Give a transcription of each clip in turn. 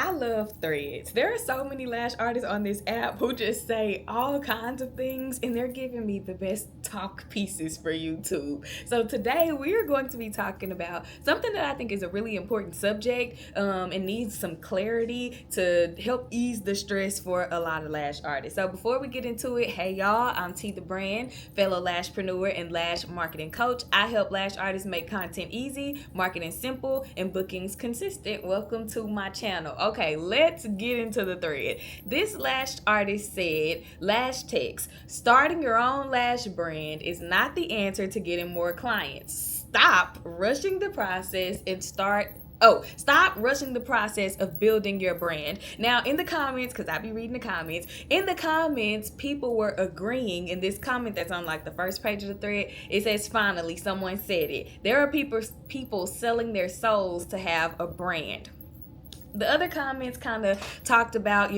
I love threads. There are so many lash artists on this app who just say all kinds of things, and they're giving me the best talk pieces for YouTube. So today we're going to be talking about something that I think is a really important subject and needs some clarity to help ease the stress for a lot of lash artists. So before we get into it, hey y'all, I'm T the Brand, fellow lashpreneur and lash marketing coach. I help lash artists make content easy, marketing simple, and bookings consistent. Welcome to my channel. Okay, let's get into the thread. This lash artist said, lash techs, starting your own lash brand is not the answer to getting more clients. Stop rushing the process and stop rushing the process of building your brand. Now, in the comments, because I be reading the comments, in the comments, people were agreeing in this comment that's on like the first page of the thread. It says, finally, someone said it. There are people selling their souls to have a brand. The other comments kind of talked about,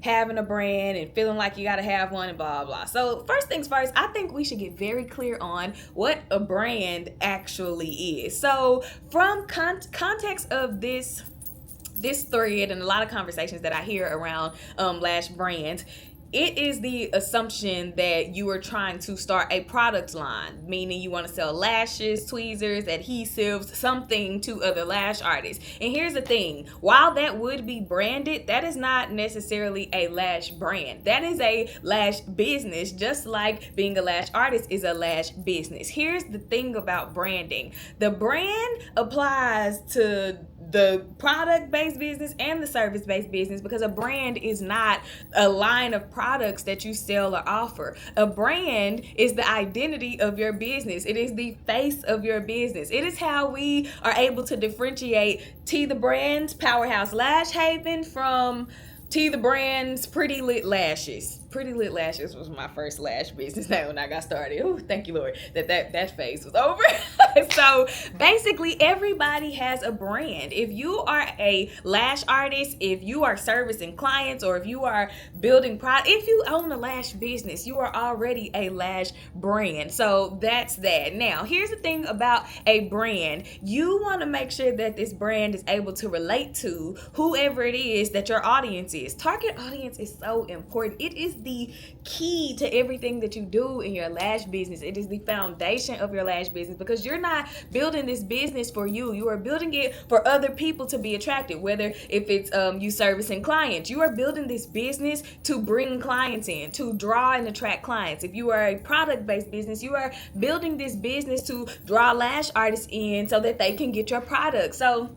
having a brand and feeling like you got to have one and blah, blah. So first things first, I think we should get very clear on what a brand actually is. So from context of this thread and a lot of conversations that I hear around lash brands, it is the assumption that you are trying to start a product line, meaning you want to sell lashes, tweezers, adhesives, something to other lash artists. And here's the thing, while that would be branded, that is not necessarily a lash brand. That is a lash business, just like being a lash artist is a lash business. Here's the thing about branding. The brand applies to the product-based business and the service-based business, because a brand is not a line of products that you sell or offer. A brand is the identity of your business. It is the face of your business. It is how we are able to differentiate T the Brand's Powerhouse Lash Haven from T the Brand's Pretty Lit Lashes. Pretty Lit Lashes was my first lash business name when I got started. Oh, thank you, Lord, that phase was over. So basically, everybody has a brand. If you are a lash artist, if you are servicing clients, or if you are building product, if you own a lash business, you are already a lash brand. So that's that. Now, here's the thing about a brand. You want to make sure that this brand is able to relate to whoever it is that your audience is. Target audience is so important. It is the key to everything that you do in your lash business. It is the foundation of your lash business, because you're not building this business for you. You are building it for other people to be attracted. Whether if it's you servicing clients, you are building this business to bring clients in, to draw and attract clients. If you are a product-based business, you are building this business to draw lash artists in so that they can get your product. So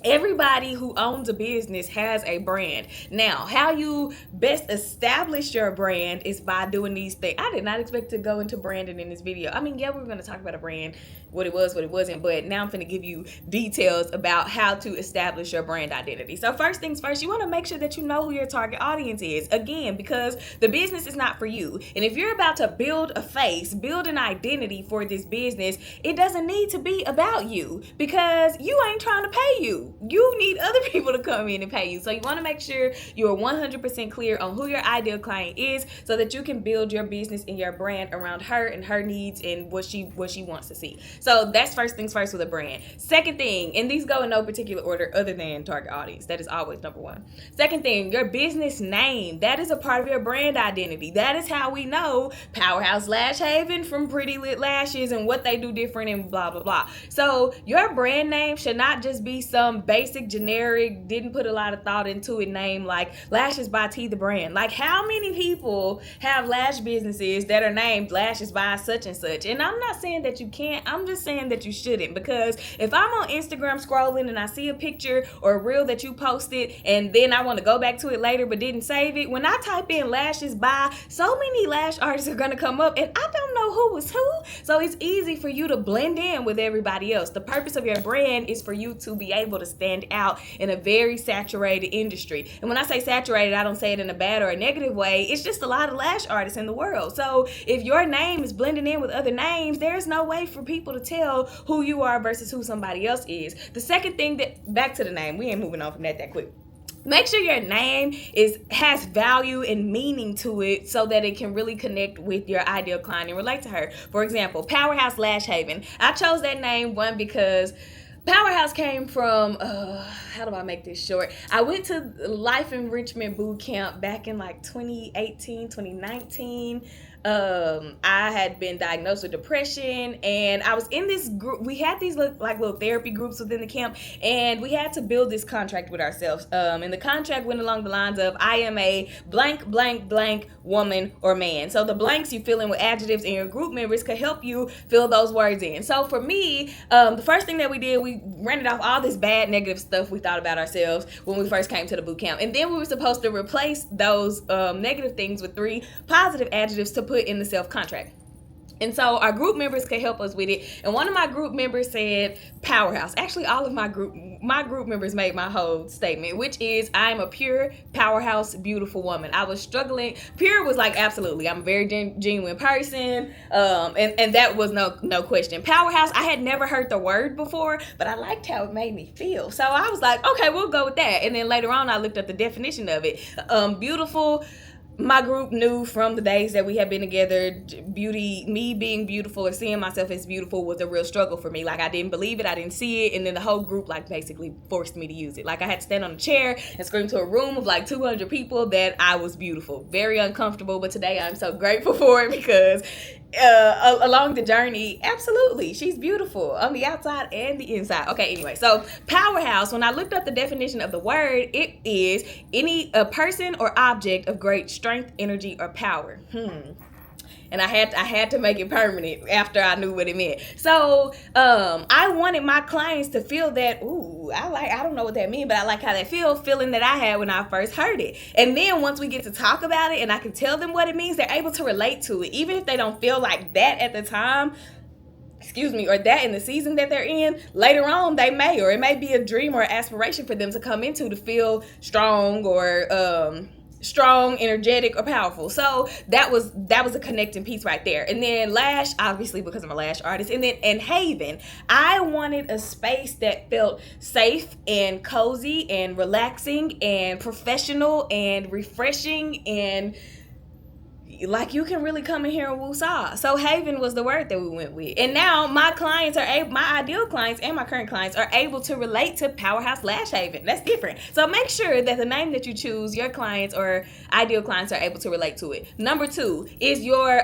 everybody who owns a business has a brand. Now, how you best establish your brand is by doing these things. I did not expect to go into branding in this video. I mean, yeah, we were going to talk about a brand, what it was, what it wasn't, but now I'm going to give you details about how to establish your brand identity. So first things first, you want to make sure that you know who your target audience is. Again, because the business is not for you. And if you're about to build a face, build an identity for this business, it doesn't need to be about you, because you ain't trying to pay you. You need other people to come in and pay you. So you want to make sure you're 100% clear on who your ideal client is, so that you can build your business and your brand around her and her needs and what she wants to see. So that's first things first with a brand. Second thing, and these go in no particular order other than target audience. That is always number one. Second thing, your business name. That is a part of your brand identity. That is how we know Powerhouse Lash Haven from Pretty Lit Lashes and what they do different and blah, blah, blah. So your brand name should not just be some basic, generic, didn't put a lot of thought into it name like Lashes by T the Brand. Like, how many people have lash businesses that are named Lashes by such and such? And I'm not saying that you can't, I'm just saying that you shouldn't, because if I'm on Instagram scrolling and I see a picture or a reel that you posted and then I want to go back to it later but didn't save it, when I type in Lashes by, so many lash artists are going to come up and I don't know who was who. So it's easy for you to blend in with everybody else. The purpose of your brand is for you to be able to stand out in a very saturated industry. And when I say saturated, I don't say it in a bad or a negative way. It's just a lot of lash artists in the world. So if your name is blending in with other names, there's no way for people to tell who you are versus who somebody else is. The second thing, that back to the name, we ain't moving on from that quick. Make sure your name has value and meaning to it, so that it can really connect with your ideal client and relate to her. For example, Powerhouse Lash Haven. I chose that name, one, because Powerhouse came from, how do I make this short? I went to Life Enrichment Boot Camp back in like 2018, 2019. I had been diagnosed with depression, and I was in this group. We had these little therapy groups within the camp, and we had to build this contract with ourselves. And the contract went along the lines of, I am a blank, blank, blank woman or man. So the blanks you fill in with adjectives, and your group members could help you fill those words in. So for me, the first thing that we did, we rented off all this bad, negative stuff we thought about ourselves when we first came to the boot camp. And then we were supposed to replace those negative things with 3 positive adjectives to put in the self contract. And so our group members could help us with it. And one of my group members said powerhouse. Actually, all of my group members made my whole statement, which is, I am a pure powerhouse, beautiful woman. I was struggling. Pure was like, absolutely. I'm a very genuine person. And that was no question. Powerhouse, I had never heard the word before, but I liked how it made me feel. So I was like, okay, we'll go with that. And then later on, I looked up the definition of it. Beautiful. My group knew from the days that we had been together, me being beautiful or seeing myself as beautiful was a real struggle for me. Like, I didn't believe it, I didn't see it, and then the whole group like basically forced me to use it. Like, I had to stand on a chair and scream to a room of like 200 people that I was beautiful. Very uncomfortable, but today I'm so grateful for it because along the journey, absolutely, she's beautiful on the outside and the inside. Okay, anyway, so powerhouse, when I looked up the definition of the word, it is a person or object of great strength, energy, or power. And I had to make it permanent after I knew what it meant. So I wanted my clients to feel that, I don't know what that means, but I like how that feeling that I had when I first heard it. And then once we get to talk about it and I can tell them what it means, they're able to relate to it. Even if they don't feel like that at the time, or that in the season that they're in, later on they may, or it may be a dream or aspiration for them to come into to feel strong or strong, energetic, or powerful. So that was a connecting piece right there. And then Lash, obviously because I'm a lash artist, and Haven. I wanted a space that felt safe and cozy and relaxing and professional and refreshing and like you can really come in here and woo-saw. So Haven was the word that we went with. And now my ideal clients and my current clients are able to relate to Powerhouse Lash Haven. That's different. So make sure that the name that you choose, your clients or ideal clients are able to relate to it. Number 2 is your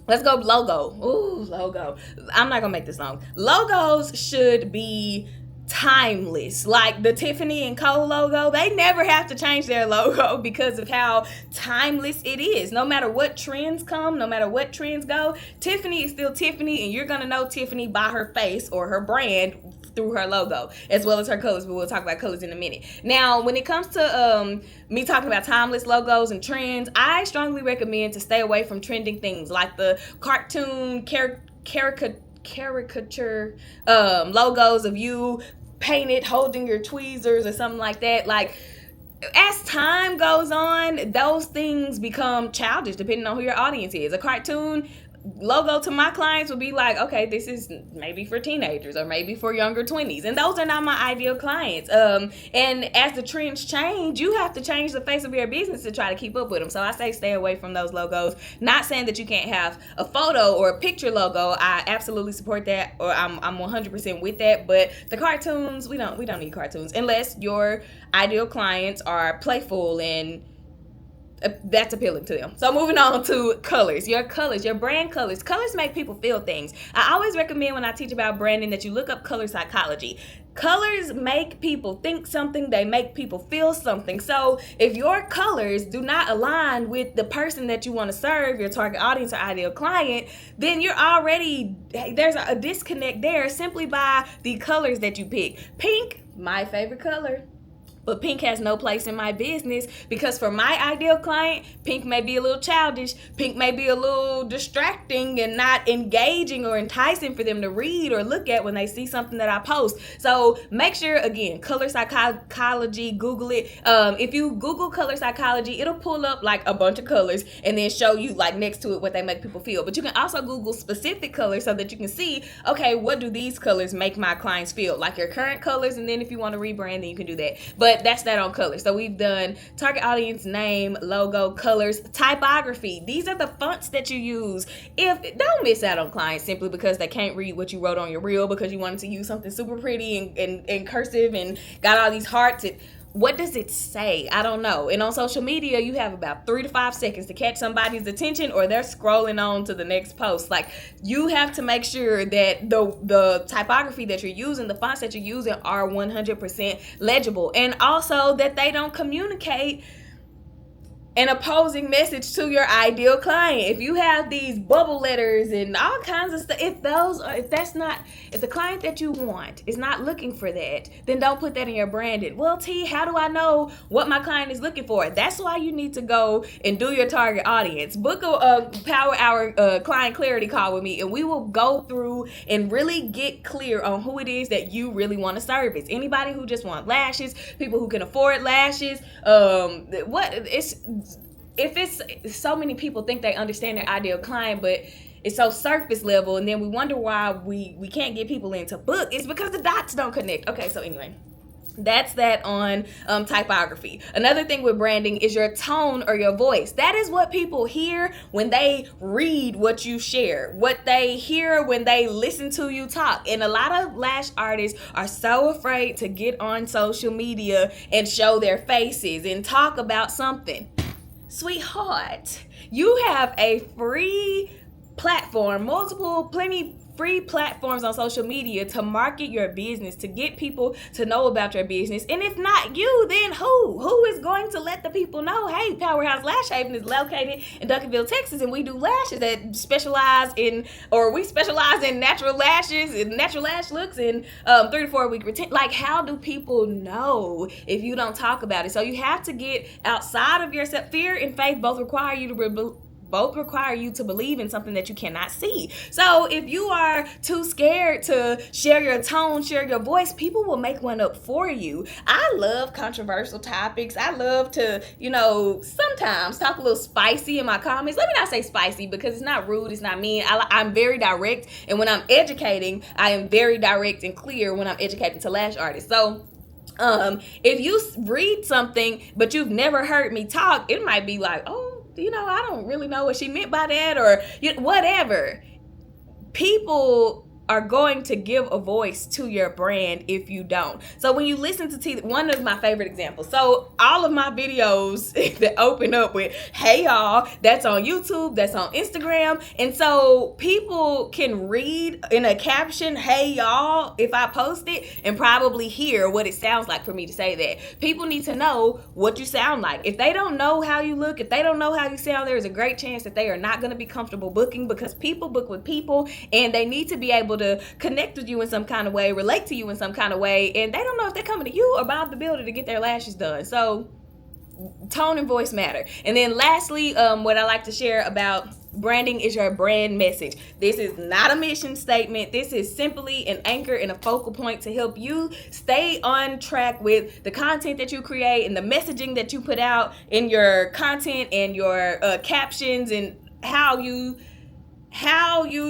let's go logo. Ooh, logo. I'm not gonna make this long. Logos should be timeless. Like the Tiffany and Co logo, they never have to change their logo because of how timeless it is. No matter what trends come, no matter what trends go, Tiffany is still Tiffany, and you're gonna know Tiffany by her face or her brand through her logo, as well as her colors, but we'll talk about colors in a minute. Now, when it comes to me talking about timeless logos and trends, I strongly recommend to stay away from trending things like the cartoon caricature logos of you painted holding your tweezers or something like that. Like, as time goes on, those things become childish depending on who your audience is. A cartoon logo to my clients would be like, okay, this is maybe for teenagers or maybe for younger 20s, and those are not my ideal clients. And as the trends change, you have to change the face of your business to try to keep up with them. So I say stay away from those logos. Not saying that you can't have a photo or a picture logo. I absolutely support that, or I'm 100% with that. But the cartoons, we don't need cartoons unless your ideal clients are playful and that's appealing to them. So moving on to colors, your brand colors. Colors make people feel things. I always recommend when I teach about branding that you look up color psychology. Colors make people think something, they make people feel something. So if your colors do not align with the person that you want to serve, your target audience or ideal client, then there's a disconnect there simply by the colors that you pick. Pink, my favorite color. But pink has no place in my business because for my ideal client, pink may be a little childish. Pink may be a little distracting and not engaging or enticing for them to read or look at when they see something that I post. So make sure, again, color psychology, Google it. If you Google color psychology, it'll pull up like a bunch of colors and then show you like next to it what they make people feel. But you can also Google specific colors so that you can see, okay, what do these colors make my clients feel? Like your current colors, and then if you want to rebrand, then you can do that. But But that's that on colors. So we've done target audience, name, logo, colors, typography. These are the fonts that you use. Don't miss out on clients simply because they can't read what you wrote on your reel because you wanted to use something super pretty and cursive and got all these hearts. What does it say? I don't know. And on social media, you have about 3 to 5 seconds to catch somebody's attention, or they're scrolling on to the next post. Like, you have to make sure that the typography that you're using, the fonts that you're using are 100% legible, and also that they don't communicate an opposing message to your ideal client. If you have these bubble letters and all kinds of stuff, if the client that you want is not looking for that, then don't put that in your branding. Well, T, how do I know what my client is looking for? That's why you need to go and do your target audience. Book a Power Hour client clarity call with me, and we will go through and really get clear on who it is that you really want to service. Anybody who just want lashes, people who can afford lashes, if it's so many people think they understand their ideal client, but it's so surface level, and then we wonder why we can't get people in to book. It's because the dots don't connect. Okay, so anyway, that's that on typography. Another thing with branding is your tone or your voice. That is what people hear when they read what you share, what they hear when they listen to you talk. And a lot of lash artists are so afraid to get on social media and show their faces and talk about something. Sweetheart, you have a free platform, plenty free platforms on social media to market your business, to get people to know about your business. And if not you, then who? Who is going to let the people know, hey, Powerhouse Lash Haven is located in Duncanville, Texas, and we do lashes that specialize in natural lashes and natural lash looks and 3 to 4 week retention. Like, how do people know if you don't talk about it? So you have to get outside of yourself. Fear and faith both require you to believe in something that you cannot see. So if you are too scared to share your tone, share your voice, people will make one up for you. I love controversial topics. I love to, sometimes talk a little spicy in my comments. Let me not say spicy because it's not rude, it's not mean. I'm very direct, and when I'm educating, I am very direct and clear when I'm educating to lash artists. So if you read something but you've never heard me talk, it might be like, oh, I don't really know what she meant by that, or whatever. People are going to give a voice to your brand if you don't. So when you listen to T, one of my favorite examples. So all of my videos that open up with, hey y'all, that's on YouTube, that's on Instagram. And so people can read in a caption, hey y'all, if I post it, and probably hear what it sounds like for me to say that. People need to know what you sound like. If they don't know how you look, if they don't know how you sound, there is a great chance that they are not going to be comfortable booking, because people book with people, and they need to be able to connect with you in some kind of way, relate to you in some kind of way, and they don't know if they're coming to you or Bob the Builder to get their lashes done. So tone and voice matter. And then lastly, what I like to share about branding is your brand message. This is not a mission statement. This is simply an anchor and a focal point to help you stay on track with the content that you create and the messaging that you put out in your content and your captions, and how you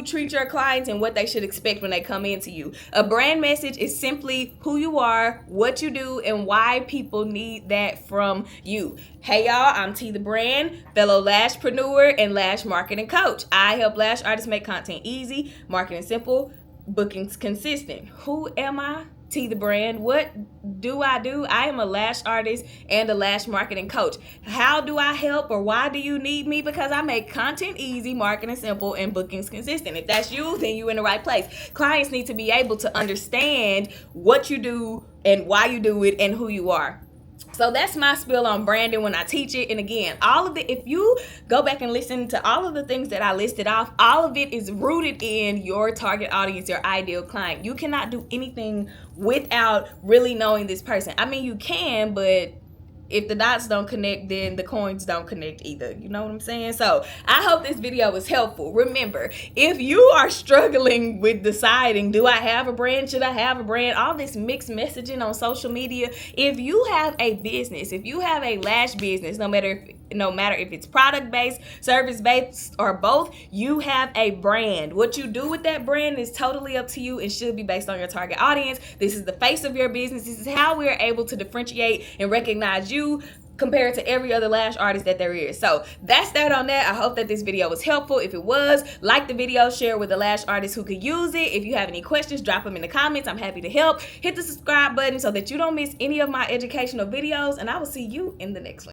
treat your clients and what they should expect when they come into you. A brand message is simply who you are, what you do, and why people need that from you. Hey y'all, I'm T the Brand, fellow lashpreneur and lash marketing coach. I help lash artists make content easy, marketing simple, bookings consistent. Who am I? T the Brand. What do? I am a lash artist and a lash marketing coach. How do I help, or why do you need me? Because I make content easy, marketing simple, and bookings consistent. If that's you, then you're in the right place. Clients need to be able to understand what you do and why you do it and who you are. So that's my spiel on branding when I teach it. And again, if you go back and listen to all of the things that I listed off, all of it is rooted in your target audience, your ideal client. You cannot do anything without really knowing this person. I mean, you can, but if the dots don't connect, then the coins don't connect either. You know what I'm saying? So I hope this video was helpful. Remember, if you are struggling with deciding, do I have a brand? Should I have a brand? All this mixed messaging on social media. If you have a business, if you have a lash business, no matter no matter if it's product-based, service-based, or both, you have a brand. What you do with that brand is totally up to you and should be based on your target audience. This is the face of your business. This is how we're able to differentiate and recognize you compared to every other lash artist that there is. So that's that on that. I hope that this video was helpful. If it was, like the video, share with a lash artist who could use it. If you have any questions, drop them in the comments. I'm happy to help. Hit the subscribe button so that you don't miss any of my educational videos, and I will see you in the next one.